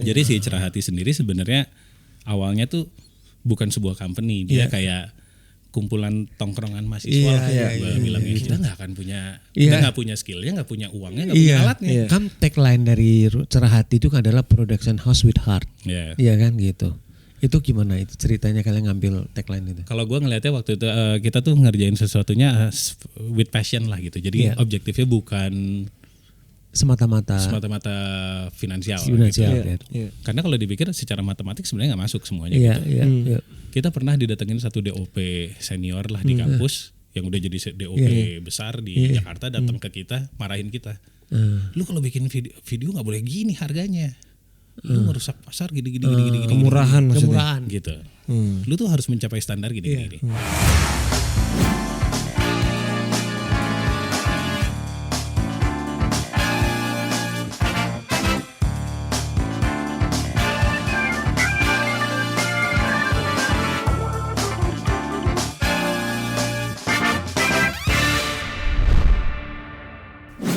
Jadi si Cerah Hati sendiri sebenarnya awalnya tuh bukan sebuah company, dia kayak kumpulan tongkrongan mahasiswa gue bilangnya. Kita nggak akan punya, kita nggak punya skillnya, nggak punya uangnya, nggak punya alatnya. Kan tagline dari Cerah Hati itu kan adalah production house with heart. Iya kan gitu. Itu gimana itu ceritanya kalian ngambil tagline itu? Kalau gue ngelihatnya waktu itu kita tuh ngerjain sesuatunya with passion lah gitu. Jadi objektifnya bukan semata-mata finansial. Gitu. Karena kalau dipikir secara matematik sebenarnya nggak masuk semuanya gitu. Kita pernah didatengin satu DOP senior lah di kampus yang udah jadi DOP besar di Jakarta, datang ke kita marahin kita. Lu kalau bikin video nggak boleh gini harganya. Lu merusak pasar gini. Kemurahan maksudnya. Gitu. Lu tuh harus mencapai standar gini.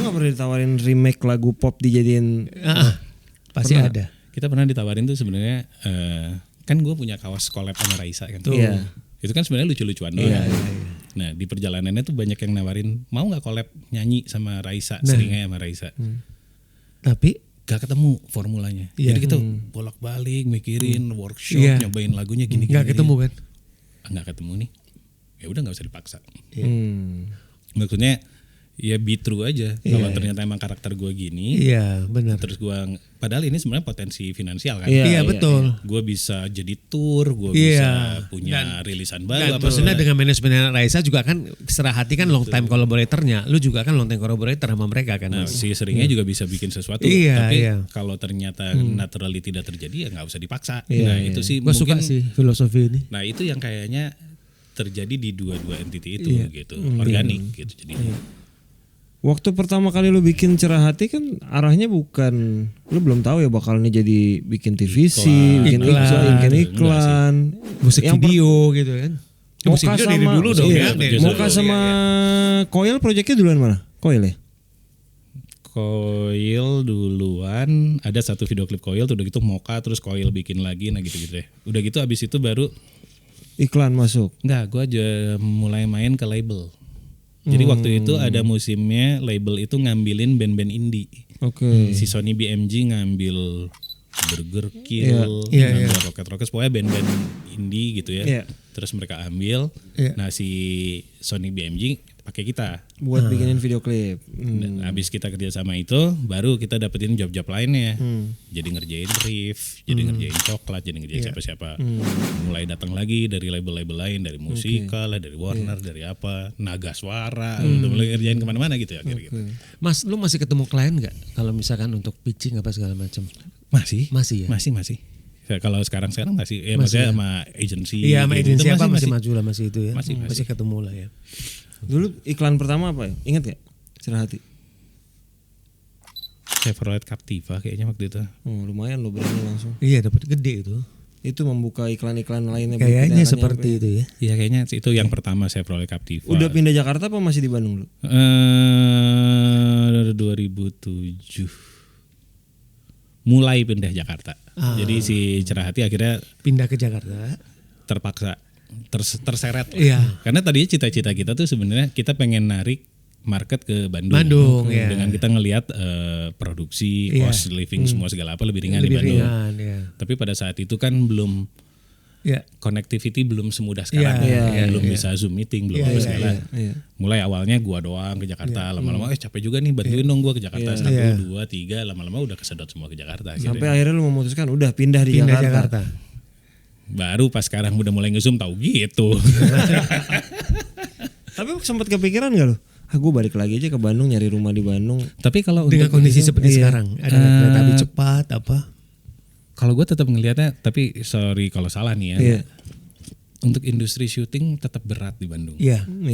Pernah ditawarin remake lagu pop dijadiin pasti ada. Kita pernah ditawarin tuh sebenarnya kan gue punya kaos collab sama Raisa kan. Itu kan sebenarnya lucu-lucuan doang. Nah di perjalanannya tuh banyak yang nawarin mau nggak collab nyanyi sama Raisa, seringnya sama Raisa. Tapi gak ketemu formulanya. Jadi kita bolak-balik mikirin workshop, nyobain lagunya gini. Nggak ketemu kan? Nggak ketemu nih. Ya udah nggak usah dipaksa. Maksudnya ya be true aja. Kalau ternyata emang karakter gue gini. Iya benar. Terus gue, padahal ini sebenarnya potensi finansial kan. Iya betul. Gue bisa jadi tour, gue bisa punya rilisan baru. Maksudnya dengan manajemen Raisa juga kan Cerah Hati kan long time collaboratornya. Lu juga kan long time collaborator sama mereka kan. Nah, si seringnya juga bisa bikin sesuatu. Tapi kalau ternyata naturally tidak terjadi ya nggak usah dipaksa. Nah itu sih gue suka sih filosofi ini. Nah itu yang kayaknya terjadi di dua entity itu gitu, organik gitu jadinya. Waktu pertama kali lu bikin Cerah Hati kan arahnya bukan, lu belum tahu ya bakalnya jadi bikin TVC, bikin iklan, musik yang video gitu kan. Moka sama dari dulu dong ya. Moka sama Coil projectnya duluan mana? Coil ya? Coil duluan, ada satu video klip Coil tuh udah gitu Moka terus Coil bikin lagi gitu deh. Udah gitu abis itu baru iklan masuk. Enggak, gue aja mulai main ke label. Jadi waktu itu ada musimnya label itu ngambilin band-band indie. Si Sony BMG ngambil Burger Kill, ngambil Rocket Rockets, pokoknya band-band indie gitu ya. Terus mereka ambil. Nah si Sony BMG pakai kita buat bikinin video klip. Dan habis kita kerja sama itu, baru kita dapetin job-job lainnya. Jadi ngerjain riff, jadi ngerjain coklat, jadi ngerjain siapa-siapa. Mulai datang lagi dari label-label lain, dari Musika lah, dari Warner, dari apa, Naga Suara, udah mulai ngerjain kemana-mana gitu ya akhirnya. Mas, lu masih ketemu klien nggak? Kalau misalkan untuk pitching apa segala macam? Masih ya. Masih. Kalau sekarang masih, ya maksudnya sama agensi. Iya, sama agensi apa masih maju lah masih itu ya. Masih ketemu lah ya. Dulu iklan pertama apa ya? Ingat gak? Cerah Hati. Chevrolet Captiva kayaknya waktu itu. Lumayan lo berani langsung. Iya dapat gede itu. Itu membuka iklan-iklan lainnya. Kayaknya seperti itu ya. Iya kayaknya itu yang pertama Chevrolet Captiva. Udah pindah Jakarta apa masih di Bandung dulu? 2007. Mulai pindah Jakarta. Jadi si Cerah Hati akhirnya pindah ke Jakarta. Terpaksa. Terseret lah. Karena tadinya cita-cita kita tuh sebenarnya kita pengen narik market ke Bandung dengan kita ngelihat produksi, cost living semua segala apa lebih ringan di Bandung. Tapi pada saat itu kan belum connectivity belum semudah sekarang, belum bisa Zoom meeting, belum apa segala. Mulai awalnya gua doang ke Jakarta, lama-lama capek juga nih bantuin dong gua ke Jakarta 1, 2, 3, lama-lama udah kesedot semua ke Jakarta. Sampai akhirnya lu memutuskan udah pindah di Jakarta. Baru pas sekarang udah mulai nge-zoom tahu gitu. Tapi sempat kepikiran gak lu? Gue balik lagi aja ke Bandung nyari rumah di Bandung. Tapi kalau dengan kondisi seperti sekarang ada kereta api cepat apa? Kalau gue tetap ngelihatnya, tapi sorry kalau salah nih ya. Untuk industri syuting tetap berat di Bandung.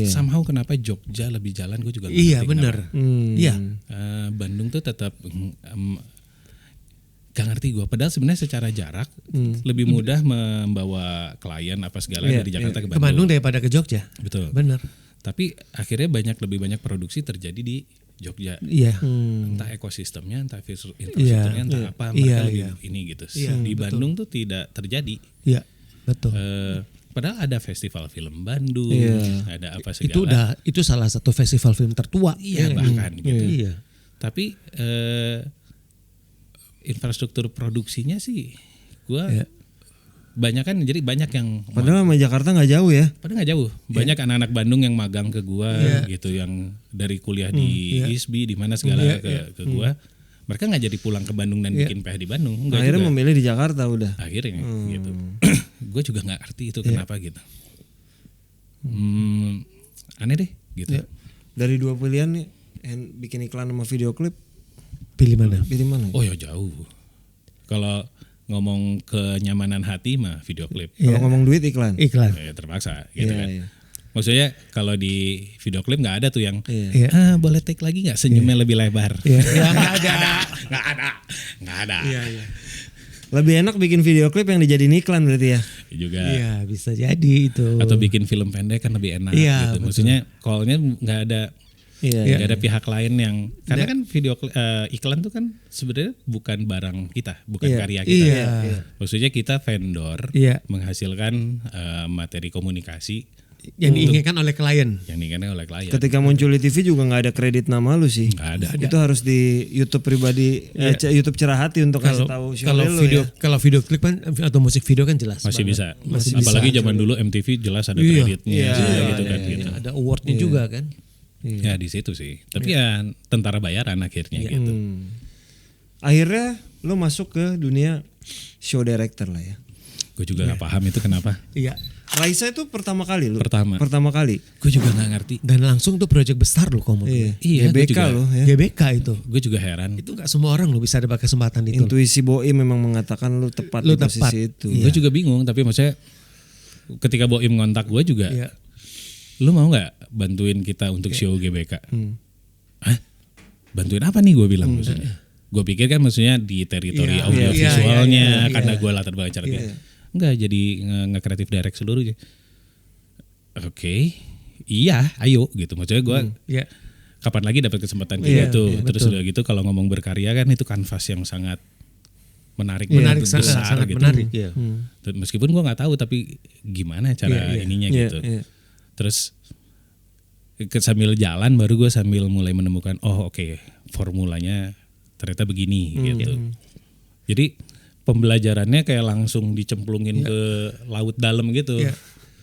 Somehow kenapa Jogja lebih jalan gue juga nggak ngerti. Iya benar. Bandung tuh tetap gak ngerti gue. Padahal sebenarnya secara jarak lebih mudah membawa klien apa segala dari Jakarta ke Bandung. Ke Bandung daripada ke Jogja. Betul. Benar. Tapi akhirnya lebih banyak produksi terjadi di Jogja. Iya. Entah ekosistemnya, entah infrastrukturnya, entah apa mereka lebih ini gitu. Di Bandung tuh tidak terjadi. Iya, betul. Padahal ada festival film Bandung, ada apa Itu segala. itu salah satu festival film tertua. Iya bahkan gitu. Iya. Tapi infrastruktur produksinya sih, gue banyak kan, jadi banyak yang. Padahal sama Jakarta nggak jauh ya. Padahal nggak jauh. Banyak anak-anak Bandung yang magang ke gue gitu, yang dari kuliah di ISBI di mana segala ke gue. Mereka nggak jadi pulang ke Bandung dan bikin PH di Bandung. Enggak akhirnya juga. memilih di Jakarta udah. Akhirnya gitu. Gue juga nggak ngerti itu kenapa gitu. Aneh deh gitu. Dari dua pilihan nih, bikin iklan sama video klip, Pilih mana? Oh ya jauh. Kalau ngomong kenyamanan hati mah video klip. Kalau ngomong duit iklan. Terpaksa gitu kan. Maksudnya kalau di video klip nggak ada tuh yang boleh take lagi nggak senyumnya lebih lebar. Nggak ada. Lebih enak bikin video klip yang dijadiin iklan berarti ya. Juga. Iya bisa jadi itu. Atau bikin film pendek kan lebih enak gitu. Maksudnya call-nya nggak ada. Nggak ada pihak lain yang karena kan video iklan tuh kan sebenarnya bukan barang kita, bukan karya kita. Maksudnya kita vendor menghasilkan materi komunikasi yang diinginkan oleh klien. Ketika muncul di TV juga nggak ada kredit nama lu sih. Nggak ada. Itu harus di YouTube pribadi, YouTube Cerah Hati untuk kasih tahu Kalau video klip kan atau musik video kan jelas. Masih bisa. Apalagi zaman dulu MTV jelas ada kreditnya gitu kan. Ada awardnya juga kan. Ya di situ sih. Tapi ya tentara bayaran akhirnya gitu. Akhirnya lo masuk ke dunia show director lah ya. Gue juga nggak paham itu kenapa. Iya. Raisa itu pertama kali lo. Pertama kali. Gue juga nggak ngerti. Dan langsung tuh project besar lo kamu. Iya. GBK lo. Ya. GBK itu. Gue juga heran. Itu nggak semua orang lo bisa dapat kesempatan itu. Intuisi Boim memang mengatakan lo tepat di posisi itu. Gue juga bingung. Tapi maksudnya ketika Boim ngontak gue juga. Lu mau nggak bantuin kita untuk show GBK? Hah? Bantuin apa nih gue bilang maksudnya? Gue pikir kan maksudnya di teritori audio visualnya karena gue latar belakang caranya. Enggak, jadi nge-creative direct seluruhnya. Oke. Iya, ayo gitu. Maksudnya gue kapan lagi dapat kesempatan kayak gitu. Terus udah gitu kalau ngomong berkarya kan itu kanvas yang sangat menarik besar sangat gitu. Menarik, Meskipun gue nggak tahu tapi gimana cara ininya gitu. Terus sambil jalan baru gue sambil mulai menemukan formulanya ternyata begini gitu. Jadi pembelajarannya kayak langsung dicemplungin ke laut dalam gitu.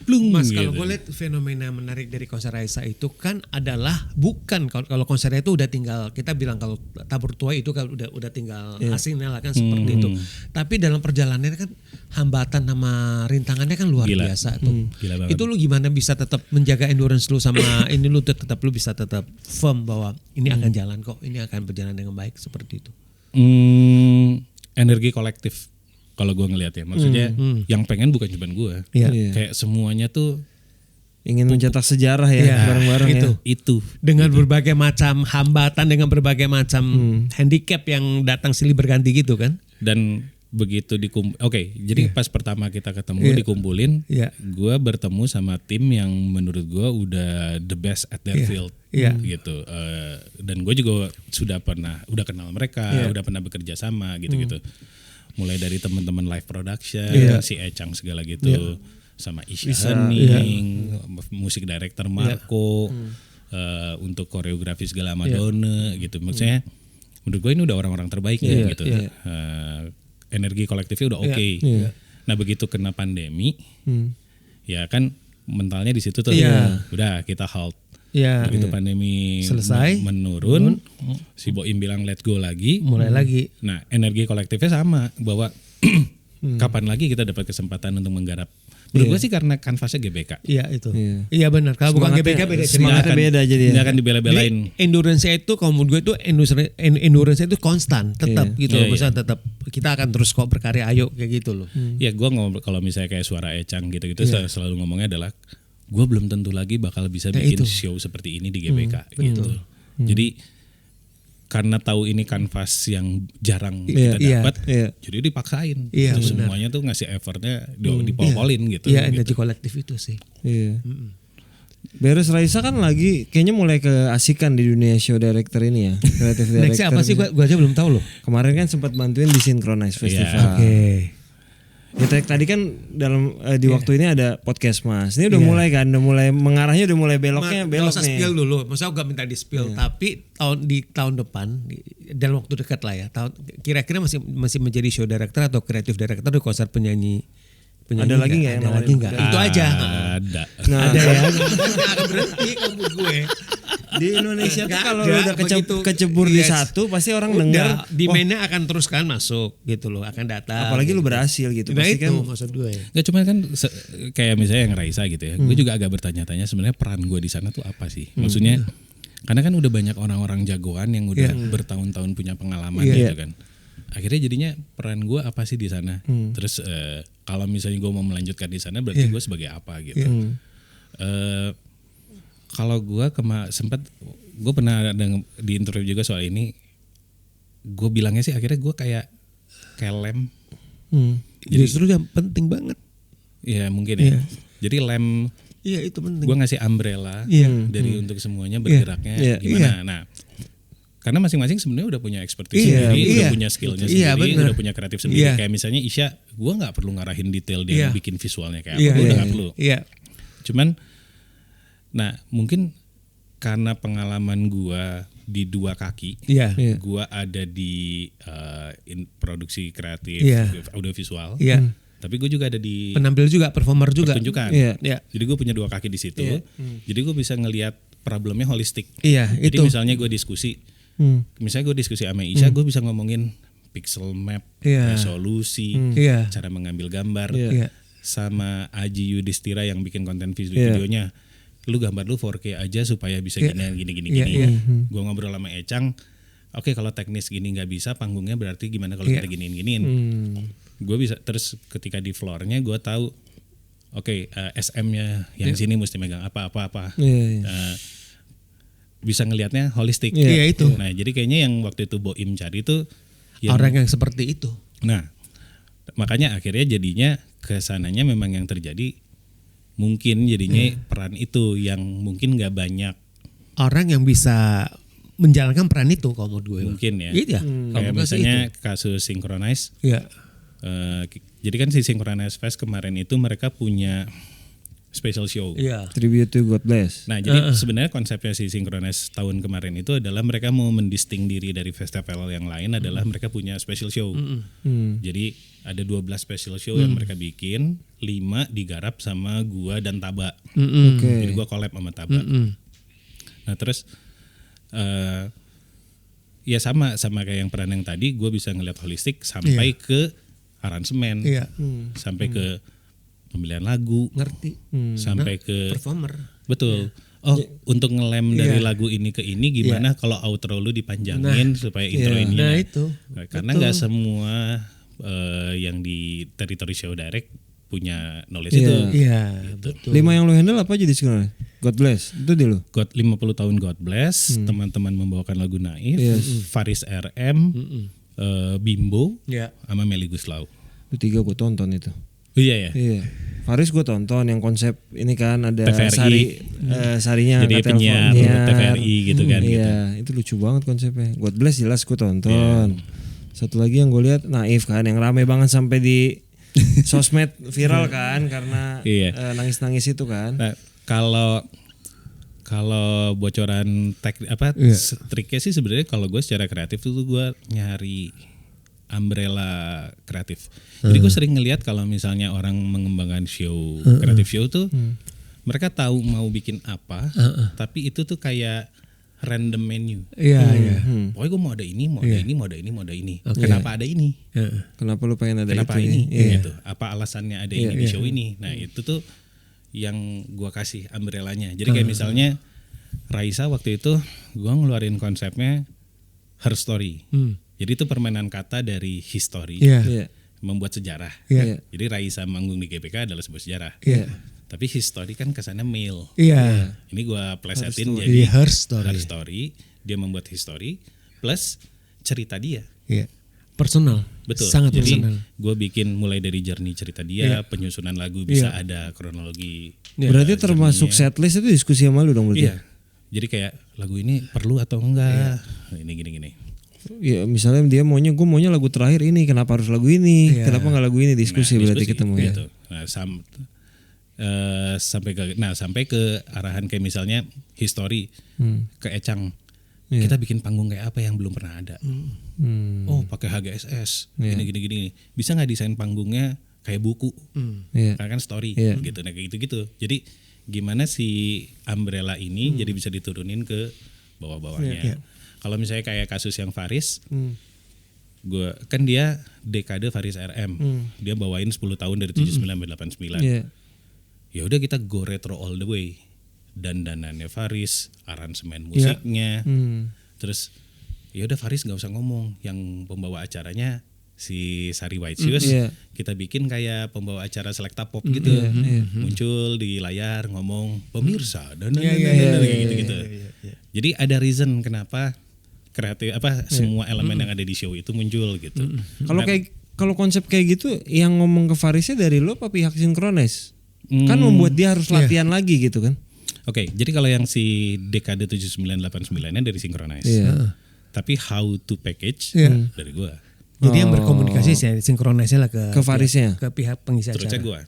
Plung, Mas, gitu. kalau gue lihat fenomena menarik dari konser Raisa itu kan adalah bukan kalau konsernya itu udah tinggal kita bilang kalau tabur tua itu kan udah tinggal asingnya lah kan seperti itu. Tapi dalam perjalanannya kan hambatan sama rintangannya kan luar biasa tuh. Itu lu gimana bisa tetap menjaga endurance lu sama ini lu tetap lu bisa tetap firm bahwa ini akan jalan kok, ini akan berjalan dengan baik seperti itu. Energi kolektif. Kalau gue ngelihat ya, maksudnya yang pengen bukan cuma gue, kayak semuanya tuh ingin mencetak sejarah ya bareng-bareng itu dengan berbagai macam hambatan, dengan berbagai macam handicap yang datang silih berganti gitu kan. Dan begitu jadi pas pertama kita ketemu dikumpulin, gue bertemu sama tim yang menurut gue udah the best at their field gitu. Dan gue juga udah kenal mereka, udah pernah bekerja sama gitu-gitu. Mulai dari teman-teman live production, si Ecang segala gitu, sama Isha Hening, musik director Marco, untuk koreografi segala Madonna gitu. Maksudnya menurut gue ini udah orang-orang terbaik gitu. Energi kolektifnya udah oke. Nah begitu kena pandemi, ya kan mentalnya di situ tuh, udah kita halt. Begitu pandemi selesai menurun, si Boim bilang let's go lagi, mulai lagi. Nah energi kolektifnya sama bahwa kapan lagi kita dapat kesempatan untuk menggarap. Menurut gue sih karena kanvasnya GBK. Iya itu. Iya benar. Kalau bukan GBK beda semangatnya beda jadi. Nggak akan dibela-belain. Endurance itu kalau menurut gue itu endurance itu konstan tetap gitu loh. Misalnya tetap kita akan terus kok berkarya ayo kayak gitu loh. Iya gue ngomong kalau misalnya kayak suara Ecang gitu-gitu selalu ngomongnya adalah gue belum tentu lagi bakal bisa bikin show seperti ini di GBK gitu. Jadi karena tahu ini kanvas yang jarang kita dapat, jadi dipaksain. Terus semuanya tuh ngasih effortnya dipol-polin gitu. Iya, energi kolektif itu sih. Beres Raisa kan lagi kayaknya mulai keasikan di dunia show director ini ya. Kreatif director. Nextnya apa sih? Gua aja belum tahu loh. Kemarin kan sempat bantuin di Synchronize Festival. Yeah. Oke. Ya tadi kan dalam di waktu ini ada podcast Mas. Ini udah mulai kan, udah mulai mengarahnya, udah mulai belok nih. Gak usah spill dulu. Maksudnya gak minta di spill, tapi di tahun depan dalam waktu dekat lah ya. Kira-kira masih menjadi show director atau creative director di konser penyanyi. Ada lagi nggak? Ada lagi nggak? Itu aja. Ada. Ada ya. Akan berhenti kamu gue. Di Indonesia tuh kalau udah kecebur di satu pasti orang denger. Demand-nya akan terus kan masuk gitu loh, akan datang. Apalagi lu berhasil gitu. Nah pasti itu kan, maksud gue. Gak cuma kan kayak misalnya yang Raisa gitu ya. Gue juga agak bertanya-tanya sebenarnya peran gue di sana tuh apa sih? Maksudnya karena kan udah banyak orang-orang jagoan yang udah bertahun-tahun punya pengalaman gitu kan. Akhirnya jadinya peran gue apa sih di sana? Terus kalau misalnya gue mau melanjutkan di sana berarti gue sebagai apa gitu? Kalau gue gue pernah ada di interview juga soal ini. Gue bilangnya sih akhirnya gue kayak lem. Jadi justru yang penting banget. Iya mungkin ya. Jadi lem. Iya itu penting. Gue ngasih umbrella dari untuk semuanya bergeraknya gimana. Nah. Karena masing-masing sebenarnya udah punya expertise sendiri, udah punya skillnya sendiri, udah punya kreatif sendiri. Kayak misalnya Isya, gue nggak perlu ngarahin detail dia bikin visualnya kayak apa, gue udah nggak perlu. Cuman, nah mungkin karena pengalaman gue di dua kaki, gue ada di produksi kreatif, audiovisual. Tapi gue juga ada di penampil juga, performer juga. Pertunjukan. Jadi gue punya dua kaki di situ. Jadi gue bisa ngelihat problemnya holistik. Jadi misalnya gue diskusi. Misalnya gue diskusi sama Isya, gue bisa ngomongin pixel map, resolusi, cara mengambil gambar, sama Aji Yudhistira yang bikin konten videonya. Lu gambar lu 4K aja supaya bisa gini. Gue ngobrol sama Ecang, oke, kalau teknis gini nggak bisa, panggungnya berarti gimana kalau kita giniin. Gue bisa terus ketika di floornya gue tahu, oke, SM-nya yang sini mesti megang apa. Bisa ngelihatnya holistik. Itu. Nah, jadi kayaknya yang waktu itu Boim cari itu orang yang seperti itu. Nah, makanya akhirnya jadinya kesananya memang yang terjadi mungkin jadinya peran itu yang mungkin nggak banyak orang yang bisa menjalankan peran itu kalau menurut gue. Mungkin ya. Iya. Kayak misalnya kasus Synchronize. Jadi kan si Synchronize Fest kemarin itu mereka punya special show. Tribute to God Bless. Nah, jadi sebenarnya konsepnya si Synchronize tahun kemarin itu adalah mereka mau mendisting diri dari festival yang lain adalah mereka punya special show. Jadi ada 12 special show yang mereka bikin, 5 digarap sama gua dan Taba. Jadi gua collab sama Taba. Nah, terus ya sama kayak yang peran yang tadi, gua bisa ngeliat holistik sampai ke aransemen. Sampai ke pemilihan lagu, sampai ke performer. Betul. Untuk ngelem dari lagu ini ke ini gimana kalau outro lu dipanjangin supaya intro ini. Nah itu. Karena nggak semua yang di Territory Show Direct punya knowledge itu. Betul. 5 yang lu handle apa aja di sekolah? God Bless, itu dia lu? 50 tahun God Bless, teman-teman membawakan lagu Naif, Faris RM, Bimbo, sama Melly Guslau. Itu 3 gue tonton itu. Iya. Faris gue tonton yang konsep ini kan ada TVRI. Sarinya jadi penyiar TVRI gitu kan. Iya, itu lucu banget konsepnya. God Bless jelas gue tonton. Satu lagi yang gue lihat Naif kan yang rame banget sampai di sosmed viral kan karena nangis-nangis itu kan. Nah, kalau bocoran triknya sih sebenarnya kalau gue secara kreatif tuh gue nyari umbrella kreatif. Jadi gue sering ngelihat kalau misalnya orang mengembangkan show, kreatif show tuh mereka tahu mau bikin apa, tapi itu tuh kayak random menu. Pokoknya gue mau ada ini, mau ada ini. Kenapa ada ini? Kenapa lu pengen ada kenapa itu? Ini? Gitu. Apa alasannya ada ini di show ini? Nah itu tuh yang gue kasih umbrellanya. Jadi kayak misalnya Raisa waktu itu gue ngeluarin konsepnya Her Story. Jadi itu permainan kata dari history, membuat sejarah. Jadi Raisa manggung di GBK adalah sebuah sejarah. Tapi history kan kesannya male. Ini gue plesetin jadi Her Story. Her Story. Dia membuat history plus cerita dia. personal. Betul. Sangat Jadi personal. gue bikin mulai dari journey cerita dia, penyusunan lagu bisa ada kronologi. Berarti termasuk setlist itu diskusi sama lu dong berarti? Iya. Jadi kayak lagu ini perlu atau enggak? Ini gini. Ya misalnya dia gue maunya lagu terakhir ini, kenapa harus lagu ini? Kenapa nggak lagu ini? Diskusi berarti ketemu gitu. Nah, sampai ke arahan kayak misalnya history ke Ecang. Kita bikin panggung kayak apa yang belum pernah ada. Oh, pakai HGSS. Gini. Bisa nggak desain panggungnya kayak buku? Karena kan story gitu. Nah, kayak gitu-gitu. Jadi gimana si umbrella ini jadi bisa diturunin ke bawah-bawahnya. Kalau misalnya kayak kasus yang Faris, kan dia dekade Faris RM. Dia bawain 10 tahun dari 79 sampai 89. Ya udah kita go retro all the way. Dandanannya Faris, aransemen musiknya, terus ya udah Faris nggak usah ngomong, yang pembawa acaranya si Sari White Shoes, kita bikin kayak pembawa acara Selecta Pop gitu, muncul di layar ngomong pemirsa dan gitu. Jadi ada reason kenapa kreatif semua elemen yang ada di show itu muncul gitu. Kalau konsep kayak gitu, yang ngomong ke Farisnya dari lo apa pihak sinkronis? Kan membuat dia harus latihan lagi gitu kan? Oke, jadi kalau yang si dekade 79-89-nya dari Synchronize. Tapi how to package dari gua. Jadi yang berkomunikasi Synchronize lah ke Farisnya, ke pihak pengisi acara. Terusnya gua.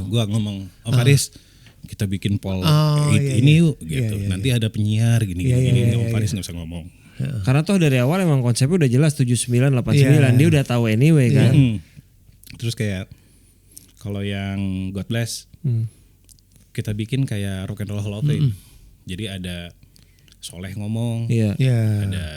Gua ngomong, Faris, kita bikin poll ini yuk gitu. Nanti ada penyiar gini. Faris nggak usah ngomong. Karena toh dari awal emang konsepnya udah jelas 79-89, dia udah tahu anyway kan. Terus kayak kalau yang God Bless, kita bikin kayak Rock and Roll Hall of Fame. Jadi ada Soleh ngomong, ada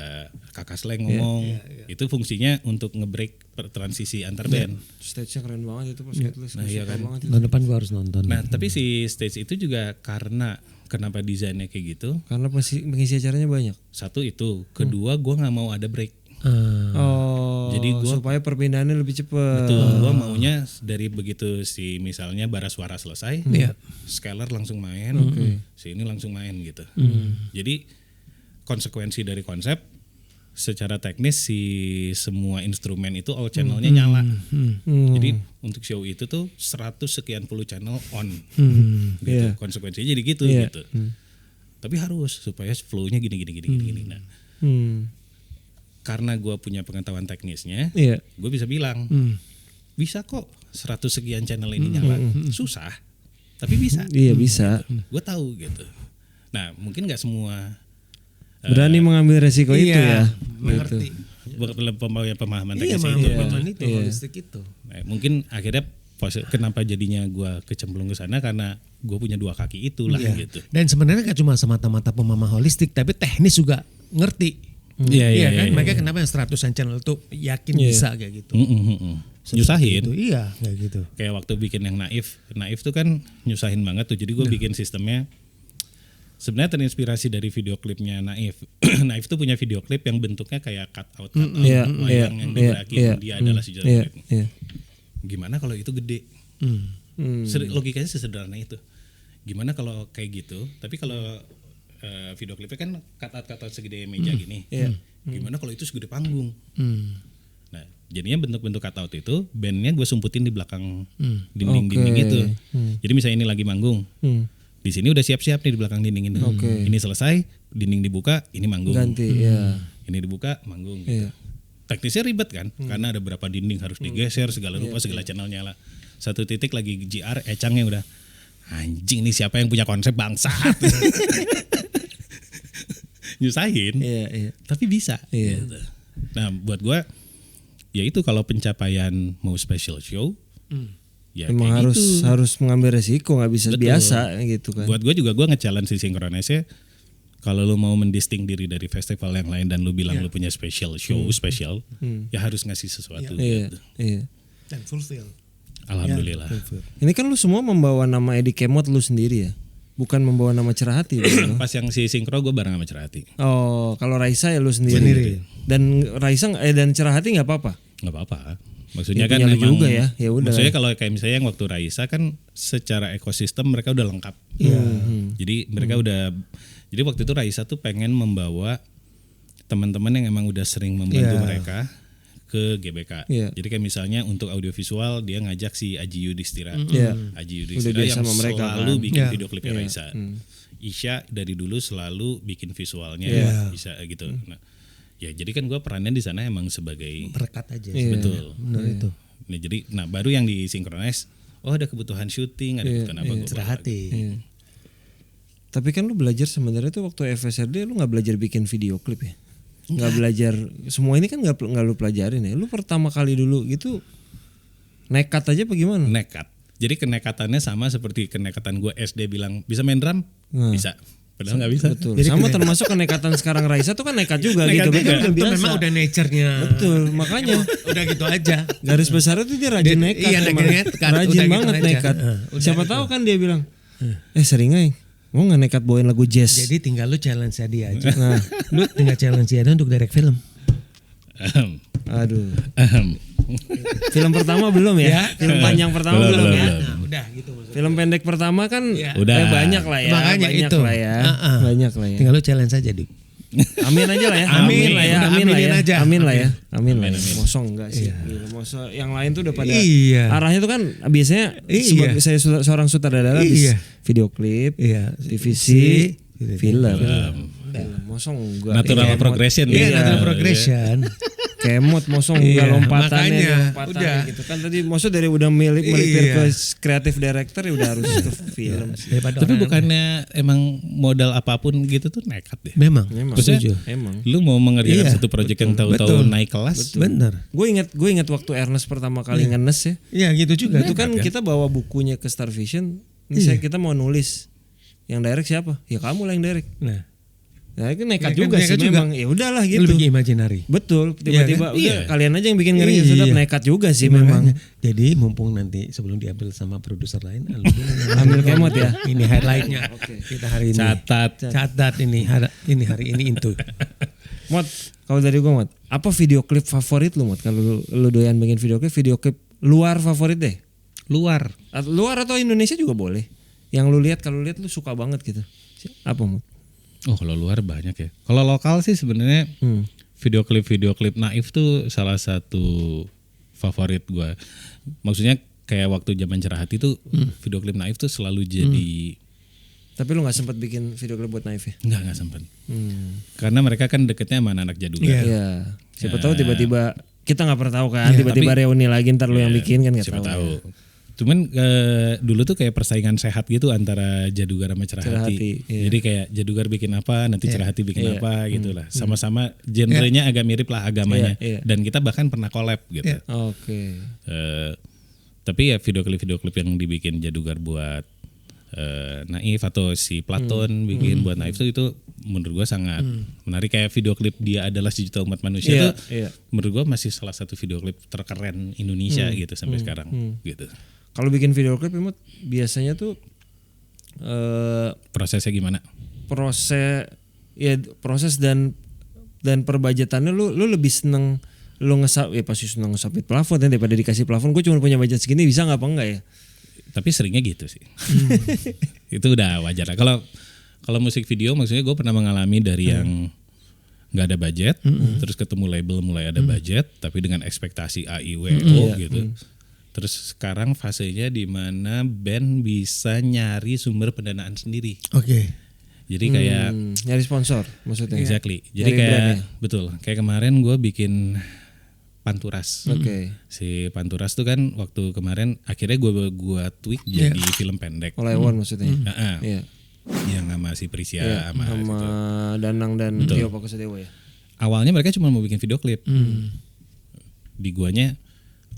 Kakak Sleng ngomong. Itu fungsinya untuk nge-break transisi antar band. Stage-nya keren banget itu pas setlist. Nah, iya kan. Tahun depan gua harus nonton. Nah, tapi si stage itu juga kenapa desainnya kayak gitu? Karena pengisi acaranya banyak. Satu itu, kedua gua nggak mau ada break. Jadi supaya perpindahannya lebih cepat. Betul, gua maunya dari begitu si misalnya bara suara selesai, scaler langsung main, si ini langsung main gitu. Jadi konsekuensi dari konsep secara teknis si semua instrumen itu all channelnya nyala. Jadi untuk show itu tuh 100 sekian puluh channel on. Gitu. Konsekuensinya jadi gitu gitu. Tapi harus supaya flow-nya gini. Nah. Karena gue punya pengetahuan teknisnya, gue bisa bilang, bisa kok 100 sekian channel ini nyala. Susah, tapi bisa. Iya bisa. Gue tahu gitu. Nah mungkin nggak semua berani mengambil resiko itu ya. Mengerti. Pemahaman teknisnya itu. Pemahaman itu, holistik itu. Nah, mungkin akhirnya kenapa jadinya gue kecemplung ke sana karena gue punya dua kaki itulah gitu. Dan sebenarnya gak cuma semata-mata pemaham holistik, tapi teknis juga ngerti. Iya kan? Makanya kenapa yang 100-an channel itu yakin bisa kayak gitu. Nyusahin. Iya kayak gitu. Kayak waktu bikin yang Naif tuh kan nyusahin banget tuh. Jadi gue bikin sistemnya sebenarnya terinspirasi dari video klipnya Naif. Naif tuh punya video klip yang bentuknya kayak cut out wayang yang diberakin dia adalah si jalan klip. Gimana kalau itu gede? Logikanya sesederhana itu. Gimana kalau kayak gitu? Tapi kalau video klipnya kan cut out segede meja gini. Gimana kalau itu segede panggung? Nah, jadinya bentuk-bentuk cut out itu bandnya gue sumputin di belakang dinding-dinding itu. Jadi misalnya ini lagi manggung, di sini udah siap-siap nih di belakang dinding ini. Ini selesai, dinding dibuka, ini manggung. Ganti, Ini dibuka, manggung. Gitu. Teknisnya ribet kan, karena ada berapa dinding harus digeser, segala rupa, segala channel nyala. Satu titik lagi GR, Ecangnya udah, anjing nih siapa yang punya konsep bangsat. Nyusahin, tapi bisa. Gitu. Nah buat gue, ya itu kalau pencapaian mau special show, ya emang harus mengambil resiko, nggak bisa biasa gitu kan. Buat gue juga gue nge-challenge si Synchronize. Kalau lu mau mendisting diri dari festival yang lain dan lu bilang lu punya special show spesial, ya harus ngasih sesuatu. Gitu. Dan fulfill. Alhamdulillah. Ini kan lu semua membawa nama Eddie Kemot lu sendiri ya, bukan membawa nama Cerahati. Pas yang si Syncro gue bareng sama Cerahati. Oh, kalau Raisa ya lu sendiri. Dan Raisa dan Cerahati nggak apa-apa. Nggak apa-apa. Maksudnya ya, kan memang juga ya. Ya udah. Maksudnya kalau kayak misalnya yang waktu Raisa kan secara ekosistem mereka udah lengkap. Jadi mereka udah. Jadi waktu itu Raisa tuh pengen membawa teman-teman yang emang udah sering membantu mereka ke GBK. Jadi kayak misalnya untuk audiovisual dia ngajak si Aji Yudhistira. Aji Yudhistira yang sama mereka, selalu bikin video klipnya Raisa. Isya dari dulu selalu bikin visualnya bisa gitu. Nah, ya jadi kan gue perannya di sana emang sebagai berkat aja. Betul. Benar itu. Nah, jadi baru yang disinkronize. Oh ada kebutuhan syuting, ada kebutuhan apa? Cerah hati. Tapi kan lu belajar sebenarnya tuh waktu FSRD lu nggak belajar bikin video klip ya? Nggak belajar semua ini kan nggak lu pelajarin ya. Lu pertama kali dulu gitu nekat aja apa gimana? Nekat. Jadi kenekatannya sama seperti kenekatan gue SD bilang bisa main drum, bisa. Padahal nggak bisa. Betul. Jadi sama termasuk kenekatan sekarang Raisa tuh kan nekat juga nekat gitu. Kan udah biasa. Memang udah nature-nya. Betul, makanya udah gitu aja. Garis besarnya tuh dia rajin nekat. Iya, nekat. Rajin banget gitu nekat. Siapa tahu kan dia bilang, sering aja. Mau nggak nekat bawain lagu jazz? Jadi tinggal lu challenge dia aja. Nah, lu tinggal challenge dia untuk direct film. Aduh. Film pertama belum ya? Film panjang pertama belum ya? Nah, udah gitu maksudnya. Film pendek pertama kan udah banyak lah ya. Makanya banyak itu. Lah ya. Banyak lah ya. Tinggal lu challenge aja, Dik. Amin aja lah ya. Amin lah ya. Amin lah ya. Mosong enggak sih. Mosong yang lain tuh udah pada arahnya tuh kan biasanya sebagai saya seorang sutradara video klip, TVC, film. Mosong enggak. Natural progression. Iya, natural progression. Kemot mosong enggak lompatannya gitu kan tadi maksud dari udah melipir ke kreatif director ya udah harus ke film. Tapi bukannya emang modal apapun gitu tuh nekat deh. Memang. Maksudnya lu mau mengerjakan satu proyek yang tahu-tahu naik kelas. Benar. Gue ingat waktu Ernest pertama kali ngenes ya. Iya gitu juga. Itu kan kita bawa bukunya ke Star Vision. Misalnya kita mau nulis, yang direct siapa? Ya kamu lah yang direct. Nah itu nekat juga sih memang. Ya udahlah gitu. Lebih imajinari. Betul. Tiba-tiba udah kalian aja yang bikin ngeri sedap nekat juga sih memang. Jadi mumpung nanti sebelum diambil sama produser lain, ambil kemot ya. Ini highlightnya. Kita hari ini. Catat ini hari ini itu. Mot, kalau dari gue Mot, apa video klip favorit lu Mot? Kalau lu doyan bikin video klip luar favorit deh. Luar atau Indonesia juga boleh. Yang lu lihat kalau lihat lu suka banget gitu. Apa Mot? Oh kalau luar banyak ya. Kalau lokal sih sebenarnya video klip Naif tuh salah satu favorit gue. Maksudnya kayak waktu zaman Cerah Hati tuh video klip Naif tuh selalu jadi. Tapi lu nggak sempat bikin video klip buat Naif ya? Nggak sempat. Karena mereka kan deketnya sama anak Jadugar. Iya. Siapa tahu tiba-tiba kita nggak pernah tahu kan. Tiba-tiba reuni lagi ntar lu yang bikin kan nggak tahu. Siapa tahu. Cuman dulu tuh kayak persaingan sehat gitu antara Jadugar sama Cerah Hati. Jadi kayak Jadugar bikin apa, nanti Cerah Hati bikin apa gitu lah. Sama-sama genrenya agak mirip lah agamanya. Dan kita bahkan pernah collab gitu. Oke. Tapi ya video klip yang dibikin Jadugar buat Naif atau si Platon bikin buat Naif itu menurut gue sangat menarik. Kayak video klip Dia Adalah Sejuta Umat Manusia menurut gue masih salah satu video klip terkeren Indonesia gitu sampai sekarang gitu. Kalau bikin video klip Imut biasanya tuh prosesnya gimana? Proses dan perbajetannya lu lebih seneng lu pasti seneng ngesapit plafon ya daripada dikasih plafon. Gue cuma punya budget segini bisa nggak apa enggak ya? Tapi seringnya gitu sih. Itu udah wajar. Kalau musik video maksudnya gue pernah mengalami dari yang nggak ada budget, terus ketemu label mulai ada budget, tapi dengan ekspektasi AIWO gitu. Terus sekarang fasenya di mana band bisa nyari sumber pendanaan sendiri. Oke. Jadi kayak nyari sponsor maksudnya. Exactly. Jadi kayak betul. Kayak kemarin gue bikin Panturas. Si Panturas tuh kan waktu kemarin akhirnya gue tweak jadi film pendek. Oleh One maksudnya. Yang sama si Prisya sama gitu. Danang dan Tio Pakusadewa ya. Awalnya mereka cuma mau bikin video klip. Di guanya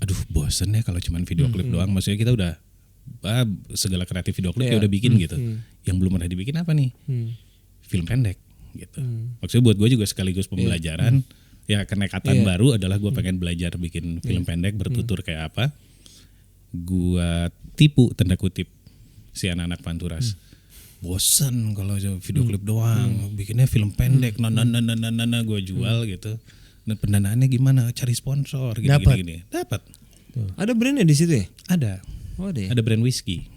aduh bosen ya kalau cuma video klip doang. Maksudnya kita udah segala kreatif video klip ya udah bikin gitu. Yang belum pernah dibikin apa nih? Film pendek gitu. Maksudnya buat gue juga sekaligus pembelajaran. Ya kenekatan baru adalah gue pengen belajar bikin film pendek bertutur kayak apa. Gue tipu tanda kutip si anak-anak Panturas. Bosen kalau video klip doang. Bikinnya film pendek. Gue jual gitu. Dan pendanaannya gimana? Cari sponsor gini-gini. Dapat. Ada brandnya di situ ya? Ada. Oh, ada brand whisky.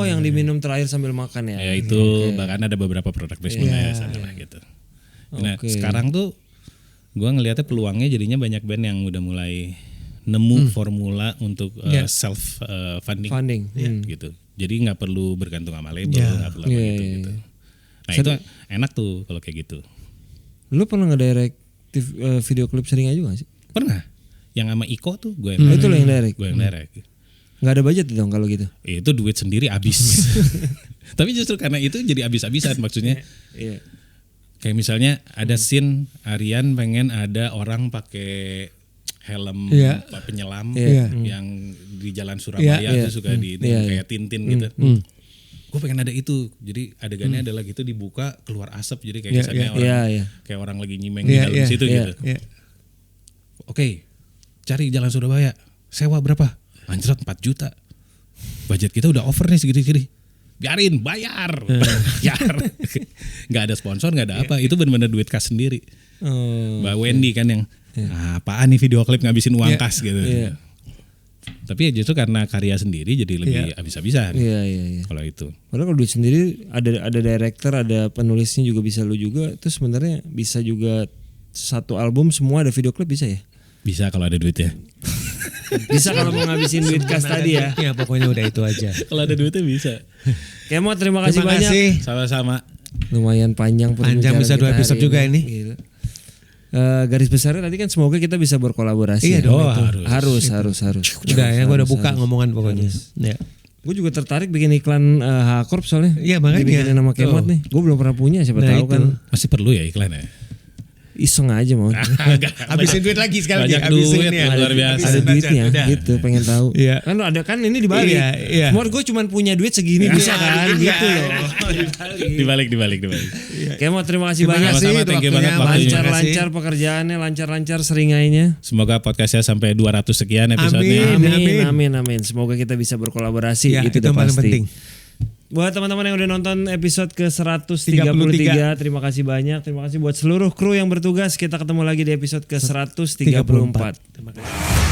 Yang diminum terakhir sambil makan ya. Ya itu bahkan ada beberapa produk basementnya sana lah gitu. Nah sekarang tuh gue ngelihatnya peluangnya jadinya banyak band yang udah mulai nemu formula untuk self funding gitu. Jadi nggak perlu bergantung sama label, nggak perlu gitu. Nah itu enak tuh kalau kayak gitu. Lu pernah ngedirect video klip sering aja gak sih? Pernah. Yang sama Iko tuh gue yang itu lo yang direct. Gue yang direct. Nggak ada budget dong kalau gitu? Itu duit sendiri habis. Tapi justru karena itu jadi habis-habisan maksudnya. Kayak misalnya ada scene Aryan pengen ada orang pakai helm penyelam yang di jalan Surabaya itu suka di kayak Tintin gitu. Gue pengen ada itu. Jadi adegannya adalah gitu dibuka keluar asap jadi kayak misalnya orang kayak orang lagi nyimeng di dalam situ gitu. Oke. Cari jalan Surabaya. Sewa berapa? Anjrat 4 juta. Budget kita udah over nih segini-segini. Biarin, bayar. Gak ada sponsor, gak ada apa. Itu benar-benar duit kas sendiri. Mbak Wendy kan yang apaan nih video klip ngabisin uang kas gitu. Tapi ya justru karena karya sendiri jadi lebih habis-habisan. Kalau itu. Padahal kalau duit sendiri ada director, ada penulisnya juga bisa lu juga. Itu sebenarnya bisa juga satu album semua ada video klip bisa ya? Bisa kalau ada duitnya. Bisa kalau mau ngabisin duit kas tadi ya. Ya pokoknya udah itu aja. Kalau ada duitnya bisa. Kemot terima kasih banyak. Sama-sama. Lumayan panjang bisa 2 episode juga ini. Gitu. Garis besarnya tadi kan semoga kita bisa berkolaborasi. Iya dong. Harus. Udah ya gue udah buka ngomongan pokoknya. Ya. Gue juga tertarik bikin iklan H-Corp soalnya. Iya makanya. Bikin nama Kemot nih. Gue belum pernah punya siapa tahu kan. Masih perlu ya iklannya. Iseng aja mau. Habisin duit lagi sekali lagi. Habisin duit luar biasa. Ada duitnya gitu pengen tahu. Kan ada kan ini dibalik. Semua gue cuma punya duit segini bisa kan gitu loh. Dibalik. Kayak mau terima kasih banyak sih. Lancar pekerjaannya, lancar seringainya. Semoga podcastnya sampai 200 sekian episodenya. Amin. Semoga kita bisa berkolaborasi. Itu udah paling pasti. penting. Buat teman-teman yang udah nonton episode ke-133, terima kasih banyak. Terima kasih buat seluruh kru yang bertugas. Kita ketemu lagi di episode ke-134. Terima kasih.